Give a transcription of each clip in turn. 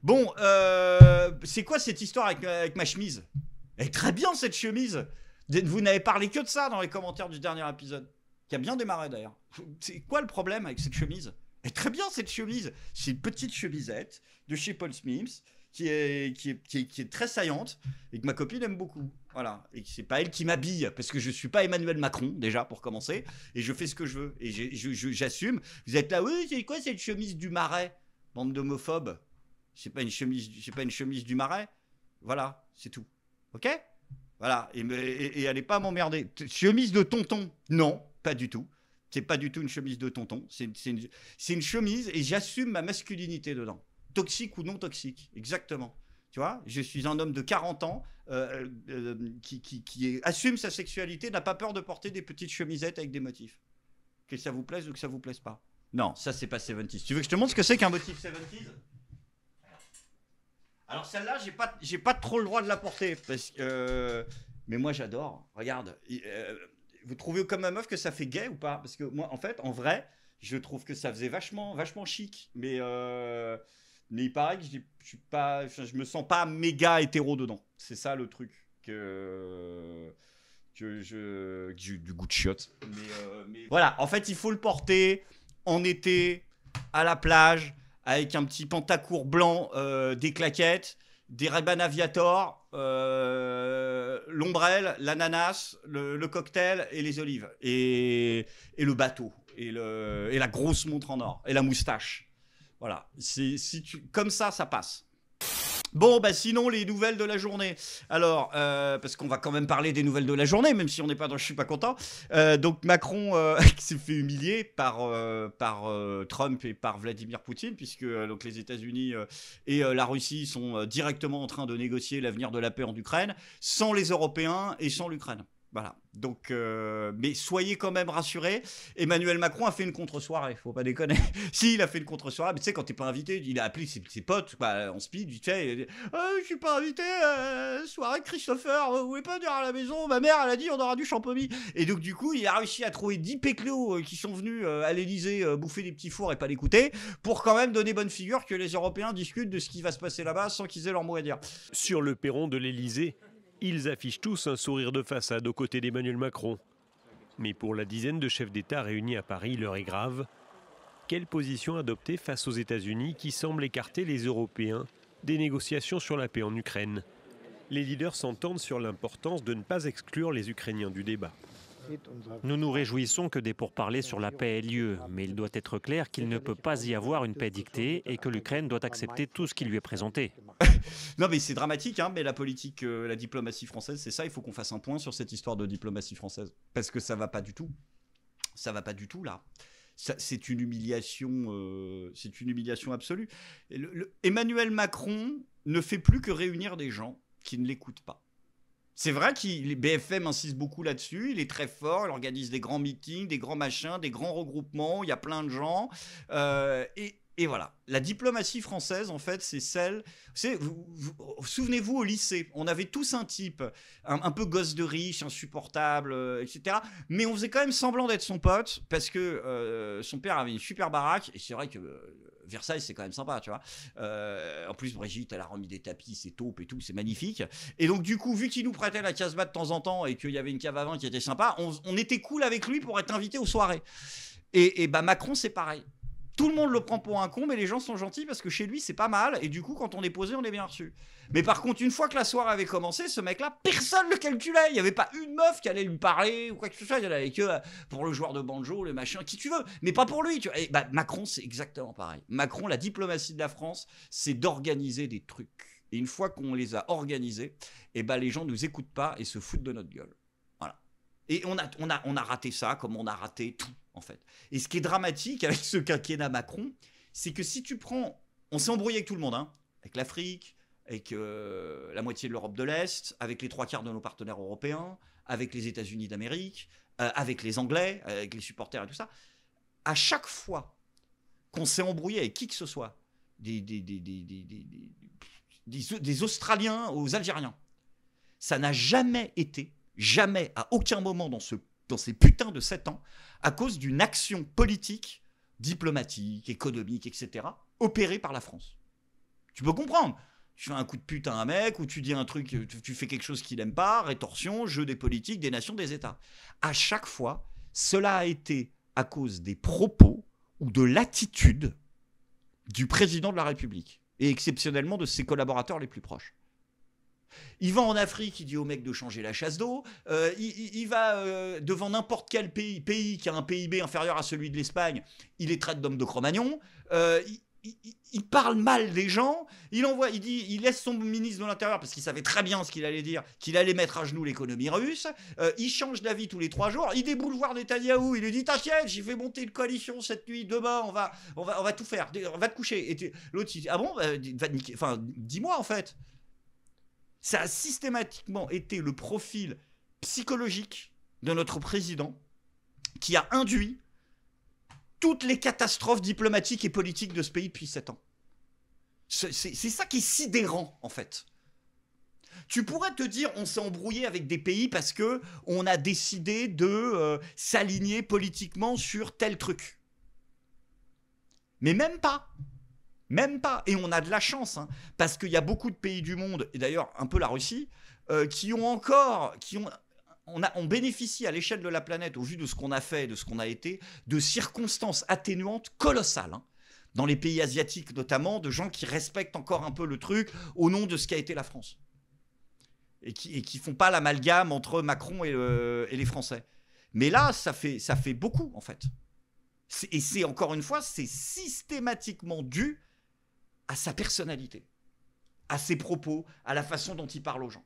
Bon, c'est quoi cette histoire avec ma chemise? Elle est très bien cette chemise. Vous n'avez parlé que de ça dans les commentaires du dernier épisode, qui a bien démarré d'ailleurs. C'est quoi le problème avec cette chemise? Elle est très bien cette chemise. C'est une petite chemisette de chez Paul Smith qui est très saillante et que ma copine aime beaucoup. Voilà. Et c'est pas elle qui m'habille parce que je suis pas Emmanuel Macron déjà pour commencer et je fais ce que je veux et j'assume. Vous êtes là, oui, c'est quoi cette chemise du Marais, bande d'homophobes? C'est pas une chemise du Marais. Voilà, c'est tout. Ok? Voilà. Et allez pas m'emmerder. Chemise de tonton? Non, pas du tout. C'est pas du tout une chemise de tonton. C'est une chemise et j'assume ma masculinité dedans. Toxique ou non toxique, exactement. Tu vois, je suis un homme de 40 ans qui assume sa sexualité, n'a pas peur de porter des petites chemisettes avec des motifs. Que ça vous plaise ou que ça vous plaise pas. Non, ça c'est pas 70s. Tu veux que je te montre ce que c'est qu'un motif 70s? Alors celle-là, j'ai pas trop le droit de la porter parce que mais moi j'adore. Regarde, vous trouvez comme ma meuf que ça fait gay ou pas? Parce que moi en fait, en vrai, je trouve que ça faisait vachement chic, mais il paraît que je me sens pas méga hétéro dedans. C'est ça le truc que j'ai du goût de chiotte. Mais voilà, en fait, il faut le porter en été à la plage avec un petit pantacourt blanc, des claquettes, des Ray-Ban Aviator, l'ombrelle, l'ananas, le cocktail et les olives. Et le bateau. Et la grosse montre en or. Et la moustache. Voilà. Comme ça passe. Bon, bah sinon, les nouvelles de la journée. Alors, parce qu'on va quand même parler des nouvelles de la journée, même si on n'est pas dans Je suis pas content. Donc, Macron qui s'est fait humilier par Trump et par Vladimir Poutine, puisque donc, les États-Unis et la Russie sont directement en train de négocier l'avenir de la paix en Ukraine, sans les Européens et sans l'Ukraine. Voilà. Donc, mais soyez quand même rassurés. Emmanuel Macron a fait une contre-soirée, faut pas déconner. Si, il a fait une contre-soirée, mais tu sais, quand t'es pas invité, il a appelé ses potes en speed, tu sais, je suis pas invité, soirée Christopher, vous voulez pas venir à la maison? Ma mère, elle a dit, on aura du champomis. Et donc, du coup, il a réussi à trouver 10 péclos qui sont venus à l'Elysée bouffer des petits fours et pas l'écouter, pour quand même donner bonne figure que les Européens discutent de ce qui va se passer là-bas sans qu'ils aient leur mot à dire. Sur le perron de l'Elysée, ils affichent tous un sourire de façade aux côtés d'Emmanuel Macron. Mais pour la dizaine de chefs d'État réunis à Paris, l'heure est grave. Quelle position adopter face aux États-Unis qui semblent écarter les Européens des négociations sur la paix en Ukraine? Les leaders s'entendent sur l'importance de ne pas exclure les Ukrainiens du débat. Nous nous réjouissons que des pourparlers sur la paix aient lieu, mais il doit être clair qu'il ne peut pas y avoir une paix dictée et que l'Ukraine doit accepter tout ce qui lui est présenté. Non mais c'est dramatique, hein, mais la politique, la diplomatie française, c'est ça, il faut qu'on fasse un point sur cette histoire de diplomatie française. Parce que ça va pas du tout. Ça va pas du tout là. C'est une humiliation absolue. Emmanuel Macron ne fait plus que réunir des gens qui ne l'écoutent pas. C'est vrai que BFM insiste beaucoup là-dessus, il est très fort, il organise des grands meetings, des grands machins, des grands regroupements, il y a plein de gens. Et voilà, la diplomatie française, en fait, c'est celle... Souvenez-vous au lycée, on avait tous un type, un peu gosse de riche, insupportable, etc. Mais on faisait quand même semblant d'être son pote, parce que son père avait une super baraque, et c'est vrai que... Versailles, c'est quand même sympa, tu vois. En plus, Brigitte, elle a remis des tapis, c'est taupe et tout, c'est magnifique. Et donc, du coup, vu qu'il nous prêtait la Casbah de temps en temps et qu'il y avait une cave à vin qui était sympa, on était cool avec lui pour être invité aux soirées. Et bah, Macron, c'est pareil. Tout le monde le prend pour un con, mais les gens sont gentils parce que chez lui, c'est pas mal. Et du coup, quand on est posé, on est bien reçu. Mais par contre, une fois que la soirée avait commencé, ce mec-là, personne le calculait. Il n'y avait pas une meuf qui allait lui parler ou quoi que ce soit. Il y en avait que pour le joueur de banjo, le machin, qui tu veux. Mais pas pour lui. Tu vois. Et bah, Macron, c'est exactement pareil. Macron, la diplomatie de la France, c'est d'organiser des trucs. Et une fois qu'on les a organisés, et bah, les gens nous écoutent pas et se foutent de notre gueule. Voilà. Et on a raté ça comme on a raté tout. En fait. Et ce qui est dramatique avec ce quinquennat Macron, c'est que si tu prends... On s'est embrouillé avec tout le monde, hein, avec l'Afrique, avec la moitié de l'Europe de l'Est, avec les 3/4 de nos partenaires européens, avec les États-Unis d'Amérique, avec les Anglais, avec les supporters et tout ça. À chaque fois qu'on s'est embrouillé avec qui que ce soit, des Australiens aux Algériens, ça n'a jamais été, jamais, à aucun moment dans ces putains de 7 ans, à cause d'une action politique, diplomatique, économique, etc., opérée par la France. Tu peux comprendre. Tu fais un coup de pute à un mec, ou tu dis un truc, tu fais quelque chose qu'il n'aime pas, rétorsion, jeu des politiques, des nations, des États. À chaque fois, cela a été à cause des propos ou de l'attitude du président de la République, et exceptionnellement de ses collaborateurs les plus proches. Il va en Afrique, il dit au mec de changer la chasse d'eau. Il va devant n'importe quel pays qui a un PIB inférieur à celui de l'Espagne, il les traite d'hommes de Cro-Magnon. Il parle mal des gens. Il laisse son ministre de l'Intérieur, parce qu'il savait très bien ce qu'il allait dire, qu'il allait mettre à genoux l'économie russe. Il change d'avis tous les 3 jours. Il déboule voir Netanyahou. Il lui dit t'inquiète, j'ai fait monter une coalition cette nuit. Demain, on va tout faire. On va te coucher. Et l'autre, il dit ah bon, dis-moi en fait. Ça a systématiquement été le profil psychologique de notre président qui a induit toutes les catastrophes diplomatiques et politiques de ce pays depuis 7 ans. C'est ça qui est sidérant, en fait. Tu pourrais te dire, on s'est embrouillé avec des pays parce qu'on a décidé de s'aligner politiquement sur tel truc. Mais même pas. Même pas. Et on a de la chance, hein, parce qu'il y a beaucoup de pays du monde, et d'ailleurs un peu la Russie, on bénéficie à l'échelle de la planète, au vu de ce qu'on a fait, de ce qu'on a été, de circonstances atténuantes colossales. Hein, dans les pays asiatiques notamment, de gens qui respectent encore un peu le truc au nom de ce qu'a été la France. Et qui font pas l'amalgame entre Macron et les Français. Mais là, ça fait beaucoup, en fait. Et c'est, encore une fois, c'est systématiquement dû à sa personnalité, à ses propos, à la façon dont il parle aux gens.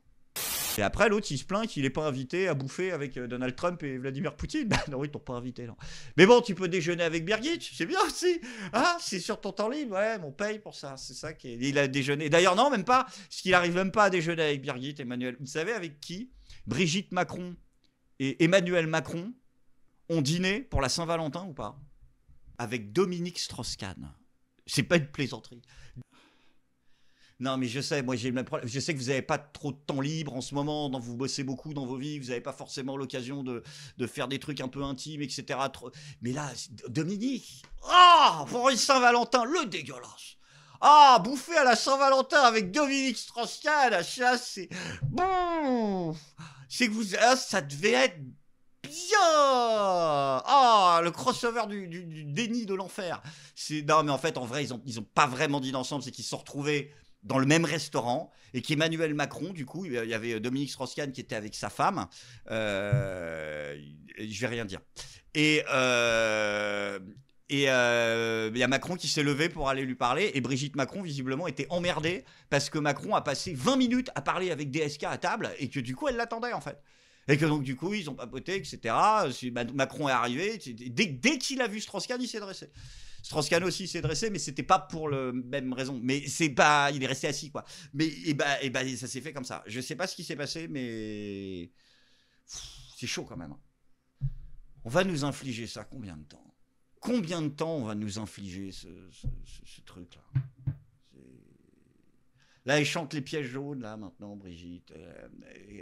Et après, l'autre, il se plaint qu'il n'est pas invité à bouffer avec Donald Trump et Vladimir Poutine. Bah non, ils t'ont pas invité, non. Mais bon, tu peux déjeuner avec Birgit, c'est bien aussi. Ah, c'est sur ton temps libre, ouais, on paye pour ça. C'est ça qui est... Il a déjeuné. D'ailleurs, non, même pas, parce qu'il n'arrive même pas à déjeuner avec Birgit, Emmanuel. Vous savez avec qui Brigitte Macron et Emmanuel Macron ont dîné pour la Saint-Valentin ou pas? Avec Dominique Strauss-Kahn. C'est pas une plaisanterie. Non, mais je sais, moi j'ai le même problème. Je sais que vous n'avez pas trop de temps libre en ce moment, vous bossez beaucoup dans vos vies, vous n'avez pas forcément l'occasion de faire des trucs un peu intimes, etc. Mais là, Dominique, pour une Saint-Valentin, le dégueulasse. Bouffer à la Saint-Valentin avec Dominique Strauss-Kahn, c'est bon. C'est que ça devait être bien. Le crossover du déni de l'enfer. Non, mais en fait, en vrai, ils ont pas vraiment dîné ensemble, c'est qu'ils se sont retrouvés dans le même restaurant, et qu'Emmanuel Macron, du coup, il y avait Dominique Strauss-Kahn qui était avec sa femme, je vais rien dire, et il y a Macron qui s'est levé pour aller lui parler, et Brigitte Macron visiblement était emmerdée parce que Macron a passé 20 minutes à parler avec DSK à table, et que du coup elle l'attendait en fait. Et que donc du coup ils ont papoté, etc. Macron est arrivé, dès qu'il a vu Strauss-Kahn, il s'est dressé. Strauss-Kahn aussi s'est dressé, mais c'était pas pour la même raison. Mais c'est pas, il est resté assis quoi. Mais ça s'est fait comme ça. Je sais pas ce qui s'est passé, mais c'est chaud quand même. On va nous infliger ça combien de temps? Combien de temps on va nous infliger ce truc là? Là, elle chante les pièges jaunes là maintenant, Brigitte.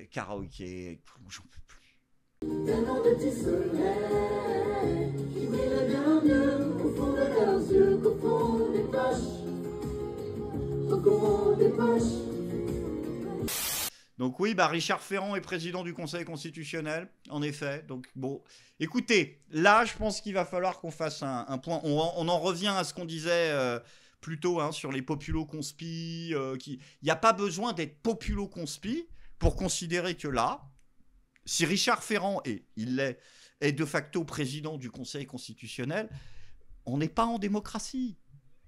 Karaoké, j'en peux plus. Tellement de petits soleils qui brillent bien mieux au fond de leurs yeux qu'au fond des poches. Au fond des poches. Donc oui, Richard Ferrand est président du Conseil constitutionnel, en effet. Donc bon, écoutez, là, je pense qu'il va falloir qu'on fasse un point. On en revient à ce qu'on disait plus tôt sur les populo-conspi. Il n'y a pas besoin d'être populo-conspi pour considérer que là, si Richard Ferrand, et il est de facto président du Conseil constitutionnel, on n'est pas en démocratie.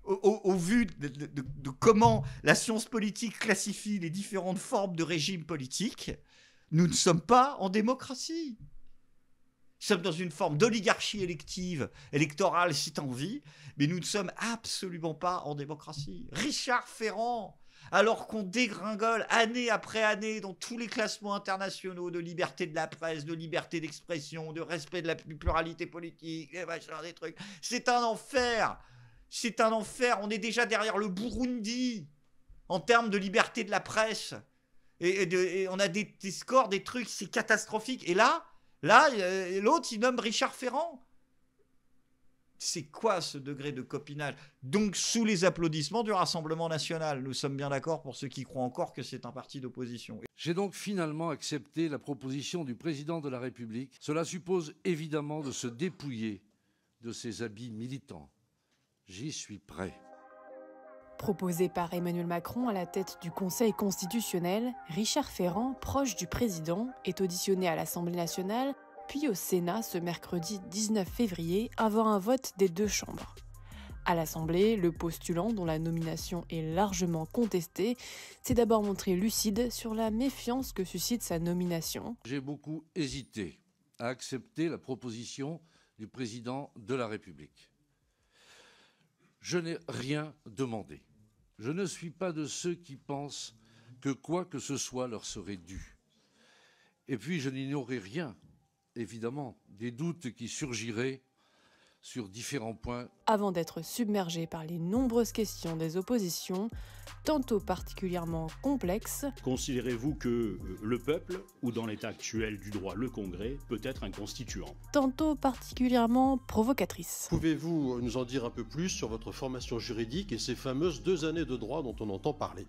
Au vu de comment la science politique classifie les différentes formes de régime politique, nous ne sommes pas en démocratie. Nous sommes dans une forme d'oligarchie électorale si t'as envie, mais nous ne sommes absolument pas en démocratie. Richard Ferrand, alors qu'on dégringole année après année dans tous les classements internationaux de liberté de la presse, de liberté d'expression, de respect de la pluralité politique, des trucs, c'est un enfer. C'est un enfer. On est déjà derrière le Burundi en termes de liberté de la presse. Et on a des scores, des trucs, c'est catastrophique. Et là, l'autre, il nomme Richard Ferrand. C'est quoi ce degré de copinage? Donc sous les applaudissements du Rassemblement national, nous sommes bien d'accord pour ceux qui croient encore que c'est un parti d'opposition. J'ai donc finalement accepté la proposition du président de la République. Cela suppose évidemment de se dépouiller de ses habits militants. J'y suis prêt. Proposé par Emmanuel Macron à la tête du Conseil constitutionnel, Richard Ferrand, proche du président, est auditionné à l'Assemblée nationale, puis au Sénat ce mercredi 19 février avant un vote des deux chambres. À l'Assemblée, le postulant, dont la nomination est largement contestée, s'est d'abord montré lucide sur la méfiance que suscite sa nomination. J'ai beaucoup hésité à accepter la proposition du président de la République. Je n'ai rien demandé. Je ne suis pas de ceux qui pensent que quoi que ce soit leur serait dû. Et puis je n'ignorais rien, évidemment, des doutes qui surgiraient sur différents points. Avant d'être submergé par les nombreuses questions des oppositions, tantôt particulièrement complexes. Considérez-vous que le peuple, ou dans l'état actuel du droit, le Congrès, peut être un constituant? Tantôt particulièrement provocatrices. Pouvez-vous nous en dire un peu plus sur votre formation juridique et ces fameuses 2 années de droit dont on entend parler?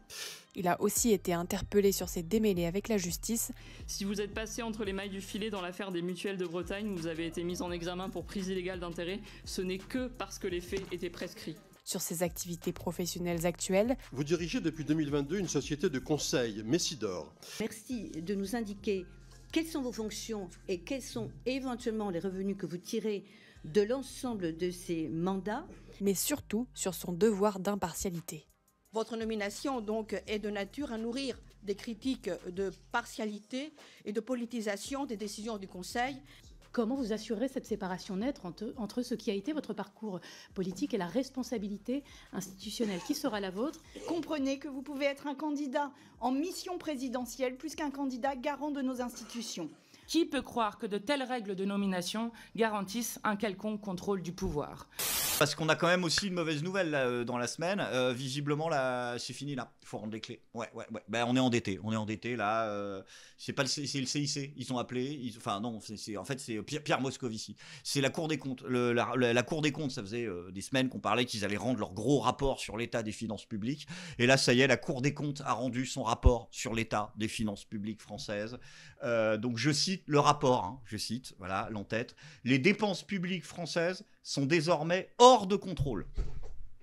Il a aussi été interpellé sur ses démêlés avec la justice. Si vous êtes passé entre les mailles du filet dans l'affaire des mutuelles de Bretagne, vous avez été mis en examen pour prise illégale d'intérêt, ce n'est que parce que les faits étaient prescrits. Sur ses activités professionnelles actuelles. Vous dirigez depuis 2022 une société de conseil, Messidor. Merci de nous indiquer quelles sont vos fonctions et quels sont éventuellement les revenus que vous tirez de l'ensemble de ces mandats. Mais surtout sur son devoir d'impartialité. Votre nomination donc est de nature à nourrir des critiques de partialité et de politisation des décisions du Conseil. Comment vous assurerez cette séparation nette entre ce qui a été votre parcours politique et la responsabilité institutionnelle qui sera la vôtre? Comprenez que vous pouvez être un candidat en mission présidentielle plus qu'un candidat garant de nos institutions. Qui peut croire que de telles règles de nomination garantissent un quelconque contrôle du pouvoir? Parce qu'on a quand même aussi une mauvaise nouvelle là, dans la semaine. Visiblement, là, c'est fini là. Il faut rendre les clés. Ouais. Ben, on est endetté là. C'est pas c'est le CIC. Ils ont appelé. Enfin non, en fait c'est Pierre Moscovici. C'est la Cour des comptes. La Cour des comptes, ça faisait des semaines qu'on parlait qu'ils allaient rendre leur gros rapport sur l'état des finances publiques. Et là, ça y est, la Cour des comptes a rendu son rapport sur l'état des finances publiques françaises. Donc je cite le rapport. Hein, je cite, voilà, l'entête. Les dépenses publiques françaises sont désormais hors de contrôle.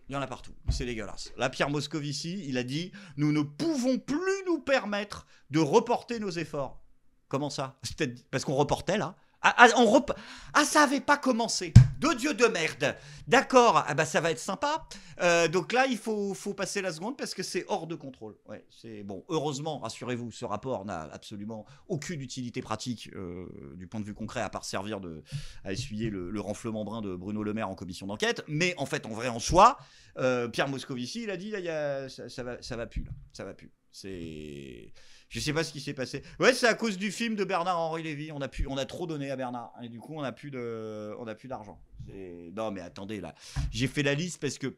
Il y en a partout, c'est dégueulasse. Là, Pierre Moscovici, il a dit « Nous ne pouvons plus nous permettre de reporter nos efforts ». Comment ça? C'est peut-être parce qu'on reportait là. Ça avait pas commencé. De Dieu de merde. D'accord, ça va être sympa. Donc là, il faut passer la seconde parce que c'est hors de contrôle. Ouais, c'est bon. Heureusement, rassurez-vous, ce rapport n'a absolument aucune utilité pratique du point de vue concret, à part servir à essuyer le renflement brun de Bruno Le Maire en commission d'enquête. Mais en fait, en vrai, en soi, Pierre Moscovici, il a dit là, ça va plus là. Ça va plus. Je sais pas ce qui s'est passé. Ouais, c'est à cause du film de Bernard-Henri Lévy. On a trop donné à Bernard. Et du coup, on a plus d'argent. Non, mais attendez, là. J'ai fait la liste parce que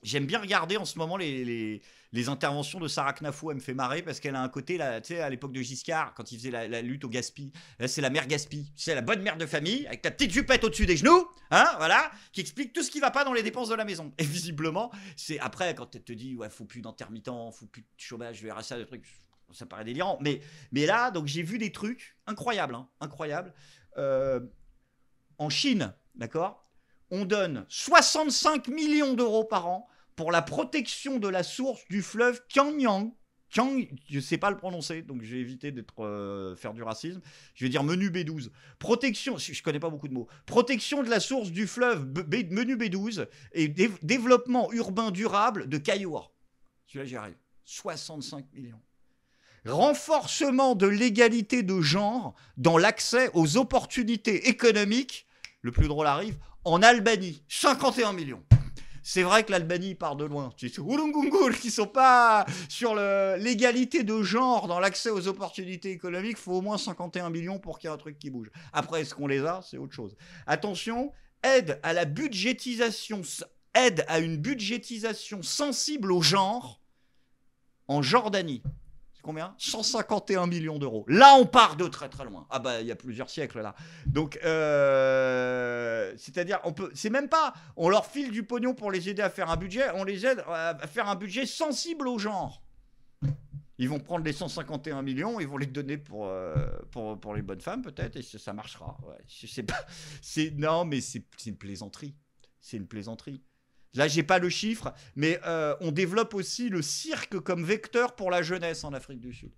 j'aime bien regarder en ce moment les interventions de Sarah Knafou. Elle me fait marrer parce qu'elle a un côté, là, tu sais, à l'époque de Giscard, quand il faisait la lutte au gaspille. Là, c'est la mère gaspille. C'est la bonne mère de famille, avec ta petite jupette au-dessus des genoux, hein, voilà, qui explique tout ce qui va pas dans les dépenses de la maison. Et visiblement, c'est après, quand elle te dit, ouais, faut plus d'intermittents, faut plus de chômage, du RSA, des trucs. Ça paraît délirant, mais là, donc j'ai vu des trucs incroyables, hein, incroyables. En Chine, d'accord, on donne 65 millions d'euros par an pour la protection de la source du fleuve Qiangyang. Je sais pas le prononcer, donc j'ai évité d'être faire du racisme. Je vais dire menu B12. Protection, je connais pas beaucoup de mots. Protection de la source du fleuve menu B12 et développement urbain durable de Kaiour. Celui-là, j'y arrive. 65 millions. Renforcement de l'égalité de genre dans l'accès aux opportunités économiques, le plus drôle arrive, en Albanie, 51 millions. C'est vrai que l'Albanie part de loin. C'est Urungungur qui sont pas sur l'égalité de genre dans l'accès aux opportunités économiques. Il faut au moins 51 millions pour qu'il y ait un truc qui bouge. Après, est-ce qu'on les a? C'est autre chose. Attention, aide à une budgétisation sensible au genre en Jordanie. Combien? 151 millions d'euros. Là, on part de très très loin. Ah bah, il y a plusieurs siècles là. Donc, c'est-à-dire, c'est même pas, on leur file du pognon pour les aider à faire un budget, on les aide à faire un budget sensible au genre. Ils vont prendre les 151 millions, ils vont les donner pour les bonnes femmes peut-être, et ça marchera. Ouais, je sais pas. Non, mais c'est une plaisanterie. C'est une plaisanterie. Là, j'ai pas le chiffre, mais on développe aussi le cirque comme vecteur pour la jeunesse en Afrique du Sud.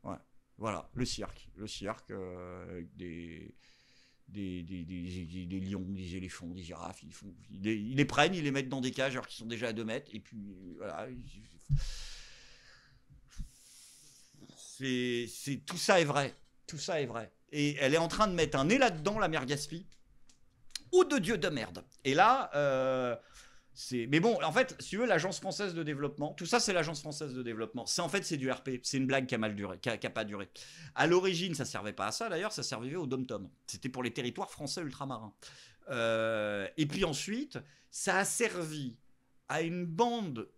Ouais, voilà, le cirque. Le cirque, avec des lions, des éléphants, des girafes. Ils les prennent, ils les mettent dans des cages alors qu'ils sont déjà à 2 mètres, et puis voilà. Tout ça est vrai. Tout ça est vrai. Et elle est en train de mettre un nez là-dedans, la mère Gatsby. Ou de Dieu de merde. Et là, mais bon, en fait, si tu veux, l'Agence française de développement, tout ça, c'est l'Agence française de développement. C'est du RP. C'est une blague qui a mal duré, qui a pas duré. À l'origine, ça servait pas à ça, d'ailleurs, ça servait au dom-tom. C'était pour les territoires français ultramarins. Et puis ensuite, ça a servi à une bande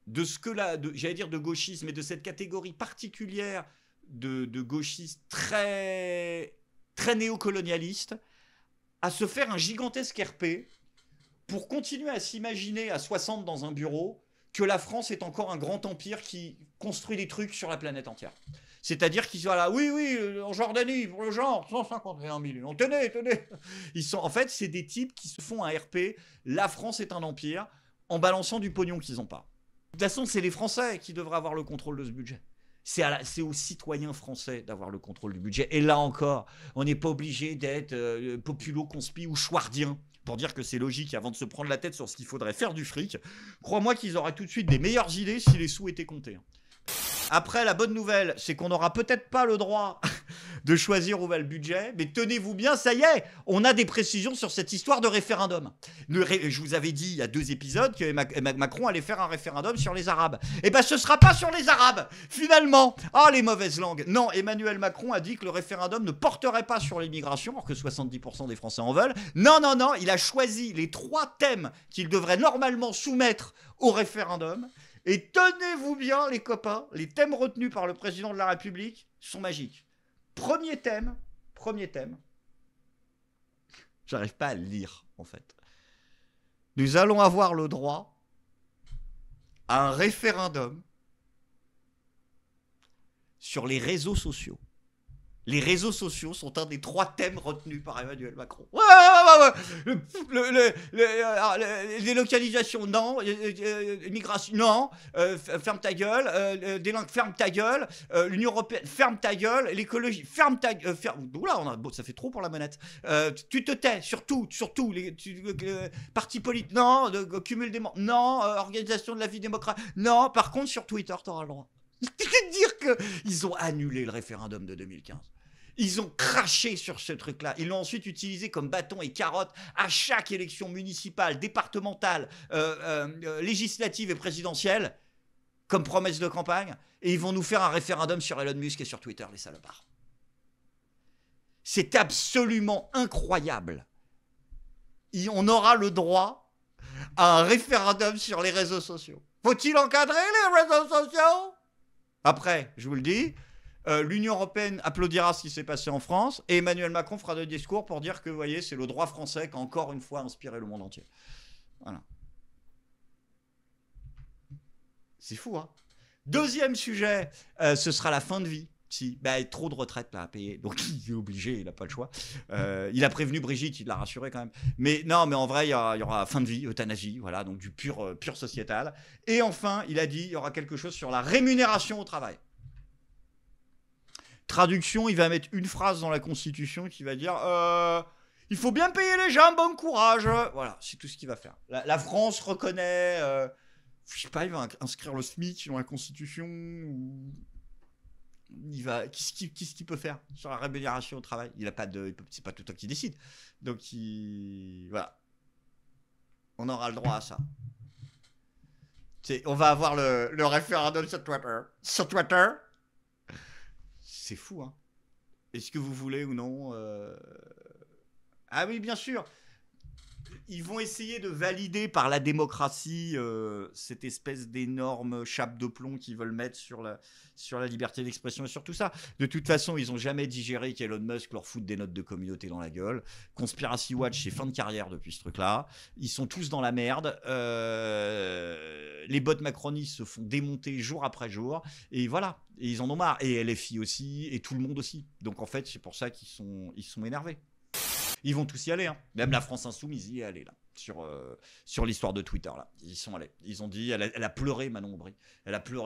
de ce que là, j'allais dire de gauchisme, mais de cette catégorie particulière de gauchistes très, très néocolonialistes, à se faire un gigantesque RP pour continuer à s'imaginer à 60 dans un bureau que la France est encore un grand empire qui construit des trucs sur la planète entière. C'est-à-dire qu'ils sont là, oui, en Jordanie, pour le genre, 151 millions, tenez. En fait, c'est des types qui se font un RP, la France est un empire, en balançant du pognon qu'ils n'ont pas. De toute façon, c'est les Français qui devraient avoir le contrôle de ce budget. C'est aux citoyens français d'avoir le contrôle du budget. Et là encore, on n'est pas obligé d'être populo-conspi ou chouardien pour dire que c'est logique avant de se prendre la tête sur ce qu'il faudrait faire du fric. Crois-moi qu'ils auraient tout de suite des meilleures idées si les sous étaient comptés. Après, la bonne nouvelle, c'est qu'on n'aura peut-être pas le droit de choisir où va le budget, mais tenez-vous bien, ça y est, on a des précisions sur cette histoire de référendum. Je vous avais dit il y a 2 épisodes que Macron allait faire un référendum sur les Arabes. Eh ben, ce sera pas sur les Arabes, finalement. Ah, les mauvaises langues. Non, Emmanuel Macron a dit que le référendum ne porterait pas sur l'immigration, alors que 70% des Français en veulent. Non, il a choisi les 3 thèmes qu'il devrait normalement soumettre au référendum. Et tenez-vous bien, les copains, les thèmes retenus par le président de la République sont magiques. Premier thème, j'arrive pas à le lire, en fait. Nous allons avoir le droit à un référendum sur les réseaux sociaux. Les réseaux sociaux sont un des 3 thèmes retenus par Emmanuel Macron. Ouais. Les localisations, non. L'immigration, non. Ferme ta gueule. Délinque, ferme ta gueule. L'Union européenne, ferme ta gueule. L'écologie, ferme ta gueule. Oula, ça fait trop pour la manette. Tu te tais, surtout. Parti politique, non. Cumul des membres, non. Organisation de la vie démocratique, non. Par contre, sur Twitter, t'auras le droit. C'est-à-dire qu'ils ont annulé le référendum de 2015. Ils ont craché sur ce truc-là. Ils l'ont ensuite utilisé comme bâton et carotte à chaque élection municipale, départementale, législative et présidentielle, comme promesse de campagne. Et ils vont nous faire un référendum sur Elon Musk et sur Twitter, les salopards. C'est absolument incroyable. On aura le droit à un référendum sur les réseaux sociaux. Faut-il encadrer les réseaux sociaux ? Après, je vous le dis, l'Union européenne applaudira ce qui s'est passé en France et Emmanuel Macron fera des discours pour dire que, vous voyez, c'est le droit français qui a encore une fois inspiré le monde entier. Voilà. C'est fou, hein ? Deuxième sujet, ce sera la fin de vie. Trop de retraite là à payer, donc il est obligé, il n'a pas le choix. Il a prévenu Brigitte, il l'a rassuré quand même. Mais non, mais en vrai, il y aura fin de vie, euthanasie, voilà, donc du pur sociétal. Et enfin, il a dit, il y aura quelque chose sur la rémunération au travail. Traduction, il va mettre une phrase dans la Constitution qui va dire il faut bien payer les gens, bon courage. Voilà, c'est tout ce qu'il va faire. La France reconnaît, je sais pas, il va inscrire le SMIC dans la Constitution ou... Qu'est-ce qu'il peut faire sur la rémunération au travail ? C'est pas tout le temps qu'il décide. Donc voilà. On aura le droit à ça. On va avoir le référendum sur Twitter. Sur Twitter. C'est fou, hein. Est-ce que vous voulez ou non Ah oui, bien sûr. ils vont essayer de valider par la démocratie cette espèce d'énorme chape de plomb qu'ils veulent mettre sur la liberté d'expression et sur tout ça. De toute façon, ils n'ont jamais digéré qu'Elon Musk leur foute des notes de communauté dans la gueule. Conspiracy Watch, c'est fin de carrière depuis ce truc-là. Ils sont tous dans la merde. Les bots macronistes se font démonter jour après jour. Et voilà. Et ils en ont marre. Et LFI aussi. Et tout le monde aussi. Donc en fait, c'est pour ça qu'ils sont énervés. Ils vont tous y aller, hein. Même la France Insoumise y est allée, là, sur l'histoire de Twitter, là. Ils sont allés. Ils ont dit, elle a pleuré, Manon Aubry. Elle pleure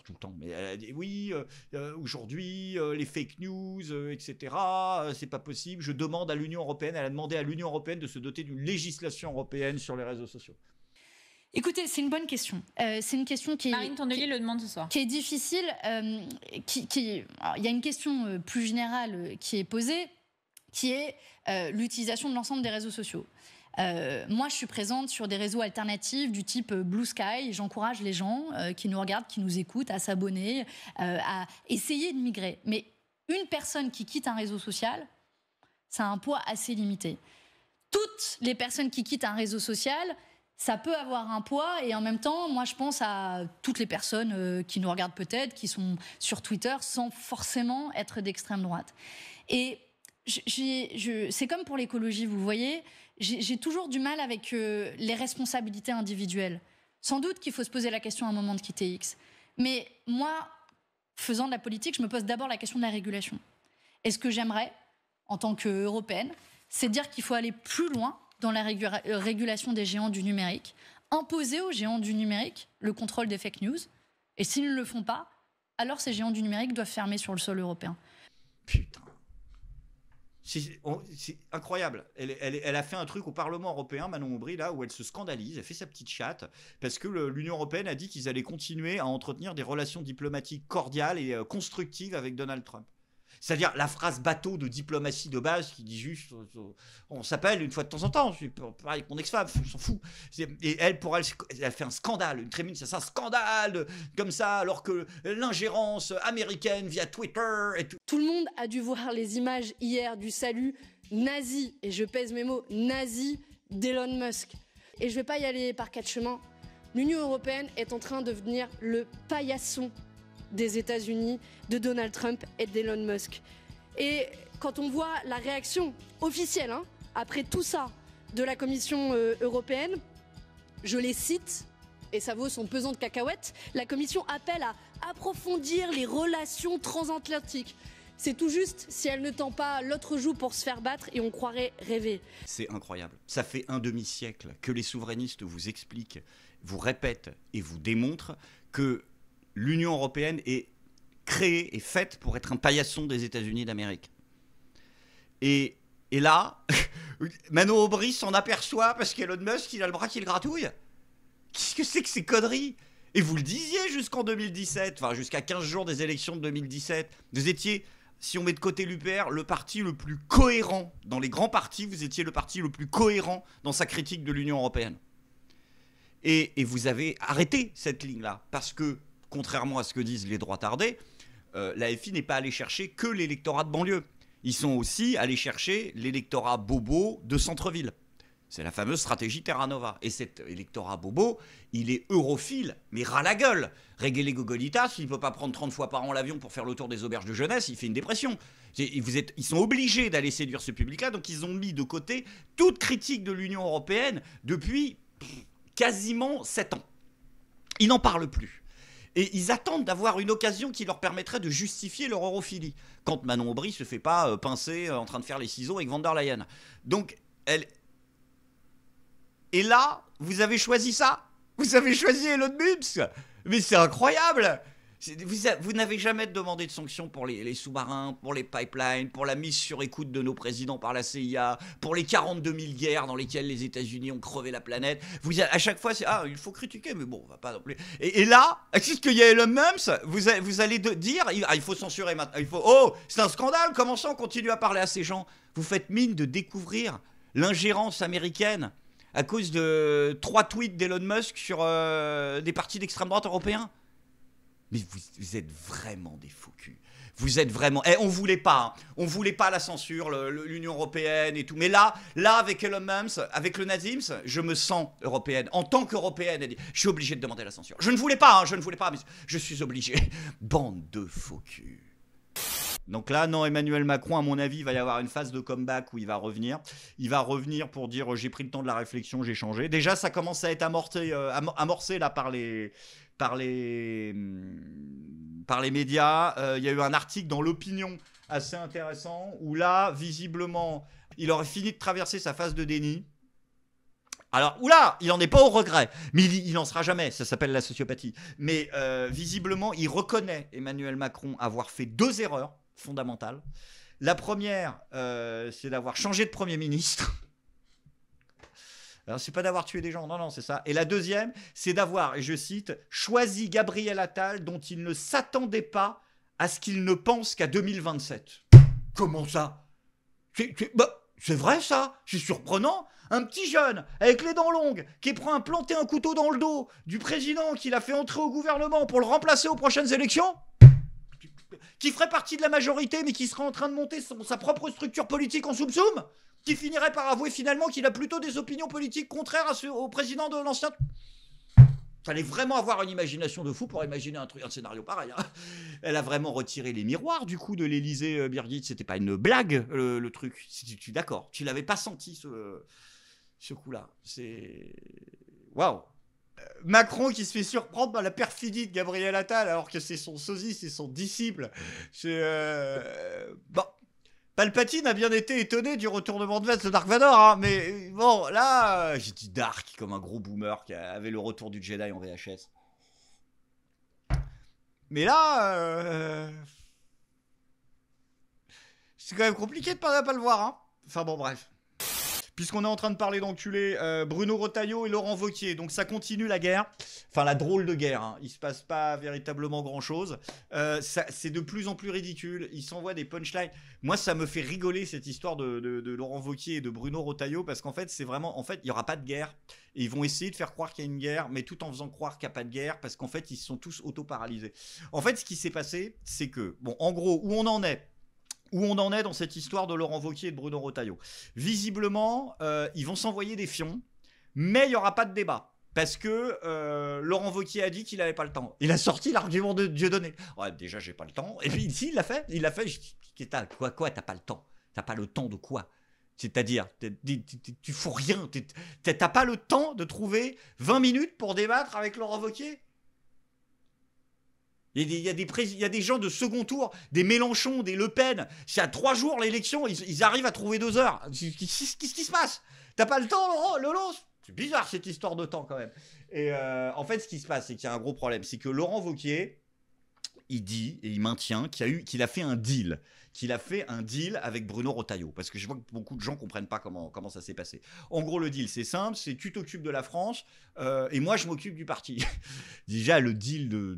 tout le temps. Mais elle a dit, oui, aujourd'hui, les fake news, etc., c'est pas possible. Je demande à l'Union européenne, elle a demandé à l'Union européenne de se doter d'une législation européenne sur les réseaux sociaux. Écoutez, c'est une bonne question. C'est une question qui Marine Tondelier le demande ce soir. Qui est difficile. Il y a une question plus générale qui est posée, qui est l'utilisation de l'ensemble des réseaux sociaux. Moi, je suis présente sur des réseaux alternatifs du type Blue Sky. J'encourage les gens qui nous regardent, qui nous écoutent, à s'abonner, à essayer de migrer. Mais une personne qui quitte un réseau social, ça a un poids assez limité. Toutes les personnes qui quittent un réseau social, ça peut avoir un poids. Et en même temps, moi, je pense à toutes les personnes qui nous regardent peut-être, qui sont sur Twitter, sans forcément être d'extrême droite. Et c'est comme pour l'écologie, vous voyez, j'ai toujours du mal avec les responsabilités individuelles. Sans doute qu'il faut se poser la question à un moment de quitter X. Mais moi, faisant de la politique, je me pose d'abord la question de la régulation. Et ce que j'aimerais, en tant qu'Européenne, c'est dire qu'il faut aller plus loin dans la régulation des géants du numérique, imposer aux géants du numérique le contrôle des fake news. Et s'ils ne le font pas, alors ces géants du numérique doivent fermer sur le sol européen. Putain. C'est incroyable. Elle a fait un truc au Parlement européen, Manon Aubry, là, où elle se scandalise, elle fait sa petite chatte, parce que l'Union européenne a dit qu'ils allaient continuer à entretenir des relations diplomatiques cordiales et constructives avec Donald Trump. C'est-à-dire la phrase bateau de diplomatie de base qui dit juste on s'appelle une fois de temps en temps, je suis pareil avec mon ex-femme, on s'en fout. Et elle, pour elle, elle fait un scandale, une tribune, c'est un scandale comme ça, alors que l'ingérence américaine via Twitter et tout. Tout le monde a dû voir les images hier du salut nazi, et je pèse mes mots, nazi d'Elon Musk. Et je vais pas y aller par quatre chemins. L'Union européenne est en train de devenir le paillasson des États-Unis, de Donald Trump et d'Elon Musk. Et quand on voit la réaction officielle, après tout ça, de la Commission européenne, je les cite, et ça vaut son pesant de cacahuètes, la Commission appelle à approfondir les relations transatlantiques. C'est tout juste si elle ne tend pas l'autre joue pour se faire battre et on croirait rêver. C'est incroyable. Ça fait un demi-siècle que les souverainistes vous expliquent, vous répètent et vous démontrent que l'Union européenne est créée et faite pour être un paillasson des États-Unis d'Amérique. Et là, Manon Aubry s'en aperçoit parce qu'Elon Musk, il a le bras qui le gratouille. Qu'est-ce que c'est que ces conneries ? Et vous le disiez jusqu'en 2017, enfin jusqu'à 15 jours des élections de 2017. Vous étiez, si on met de côté l'UPR, le parti le plus cohérent. Dans les grands partis, vous étiez le parti le plus cohérent dans sa critique de l'Union européenne. Et vous avez arrêté cette ligne-là parce que, contrairement à ce que disent les droits tardés, l'AFI n'est pas allé chercher que l'électorat de banlieue. Ils sont aussi allés chercher l'électorat bobo de centre-ville. C'est la fameuse stratégie Terra Nova. Et cet électorat bobo, il est europhile, mais ras la gueule. Régler Gogolitas, s'il ne peut pas prendre 30 fois par an l'avion pour faire le tour des auberges de jeunesse, il fait une dépression. Ils sont obligés d'aller séduire ce public-là, donc ils ont mis de côté toute critique de l'Union européenne depuis quasiment 7 ans. Ils n'en parlent plus. Et ils attendent d'avoir une occasion qui leur permettrait de justifier leur europhilie. Quand Manon Aubry se fait pas pincer en train de faire les ciseaux avec van der Leyen. Donc, elle... Et là, vous avez choisi ça. Vous avez choisi Elon Musk. Mais c'est incroyable. Vous n'avez jamais demandé de sanctions pour les sous-marins, pour les pipelines, pour la mise sur écoute de nos présidents par la CIA, pour les 42 000 guerres dans lesquelles les États-Unis ont crevé la planète. À chaque fois, c'est il faut critiquer, mais bon, on va pas non plus. Et là, est-ce qu'il y a Elon Musk, vous allez dire il faut censurer maintenant. C'est un scandale. Comment ça, on continue à parler à ces gens ? Vous faites mine de découvrir l'ingérence américaine à cause de 3 tweets d'Elon Musk sur des partis d'extrême droite européens. Mais vous êtes vraiment des faux culs. Vous êtes vraiment... on voulait pas. Hein. On voulait pas la censure, l'Union européenne et tout. Mais là avec Elon Musk, avec le Nazims, je me sens européenne. En tant qu'européenne, elle dit, je suis obligée de demander la censure. Je ne voulais pas, mais je suis obligée. Bande de faux cul. Donc là, non, Emmanuel Macron, à mon avis, il va y avoir une phase de comeback où il va revenir. Il va revenir pour dire j'ai pris le temps de la réflexion, j'ai changé. Déjà, ça commence à être amorcé là par les médias. Il y a eu un article dans l'Opinion assez intéressant où là, visiblement, il aurait fini de traverser sa phase de déni. Alors, oula, il n'en est pas au regret, mais il n'en sera jamais, ça s'appelle la sociopathie. Mais visiblement, il reconnaît, Emmanuel Macron, avoir fait 2 erreurs fondamentales. La première, c'est d'avoir changé de Premier ministre. Alors, c'est pas d'avoir tué des gens, non, c'est ça. Et la deuxième, c'est d'avoir, et je cite, choisi Gabriel Attal dont il ne s'attendait pas à ce qu'il ne pense qu'à 2027. Comment ça ? C'est vrai ça ? C'est surprenant. Un petit jeune, avec les dents longues, qui prend planter un couteau dans le dos du président qui l'a fait entrer au gouvernement pour le remplacer aux prochaines élections, qui ferait partie de la majorité, mais qui serait en train de monter sa propre structure politique en soum-soum, qui finirait par avouer finalement qu'il a plutôt des opinions politiques contraires au président de l'ancien... Fallait vraiment avoir une imagination de fou pour imaginer un scénario pareil. Hein. Elle a vraiment retiré les miroirs du coup de l'Élysée, Birgit. C'était pas une blague le truc. Tu d'accord. Tu l'avais pas senti ce coup-là. C'est... Waouh. Macron qui se fait surprendre par la perfidie de Gabriel Attal alors que c'est son sosie, c'est son disciple. Bon. Palpatine a bien été étonné du retournement de veste de Dark Vador, hein, mais bon, là, j'ai dit Dark comme un gros boomer qui avait le retour du Jedi en VHS. Mais là, c'est quand même compliqué de pas le voir, hein. Enfin bon, bref. Puisqu'on est en train de parler d'enculés, Bruno Retailleau et Laurent Wauquiez. Donc ça continue la guerre. Enfin, la drôle de guerre. Hein. Il se passe pas véritablement grand-chose. C'est de plus en plus ridicule. Ils s'envoient des punchlines. Moi, ça me fait rigoler cette histoire de Laurent Wauquiez et de Bruno Retailleau. Parce qu'en fait, c'est vraiment... En fait, il n'y aura pas de guerre. Et ils vont essayer de faire croire qu'il y a une guerre, mais tout en faisant croire qu'il n'y a pas de guerre. Parce qu'en fait, ils se sont tous auto-paralysés. En fait, ce qui s'est passé, c'est que... Bon, en gros, où on en est dans cette histoire de Laurent Wauquiez et de Bruno Retailleau. Visiblement, ils vont s'envoyer des fions, mais il n'y aura pas de débat. Parce que Laurent Wauquiez a dit qu'il n'avait pas le temps. Il a sorti l'argument de Dieudonné. Ouais, déjà, j'ai pas le temps. Et puis ici, il l'a fait. Quoi, t'as pas le temps? T'as pas le temps de quoi? C'est-à-dire, tu fous rien. T'as pas le temps de trouver 20 minutes pour débattre avec Laurent Wauquiez? Il y a des gens de second tour, des Mélenchon, des Le Pen. C'est à 3 jours l'élection, ils arrivent à trouver 2 heures. Qu'est-ce qui se passe? T'as pas le temps, Laurent? Lolo? C'est bizarre cette histoire de temps quand même. Et en fait, ce qui se passe, c'est qu'il y a un gros problème. C'est que Laurent Wauquiez, il dit et il maintient qu'il a fait un deal. Qu'il a fait un deal avec Bruno Retailleau. Parce que je vois que beaucoup de gens ne comprennent pas comment ça s'est passé. En gros, le deal, c'est simple. C'est tu t'occupes de la France et moi, je m'occupe du parti. Déjà, le deal de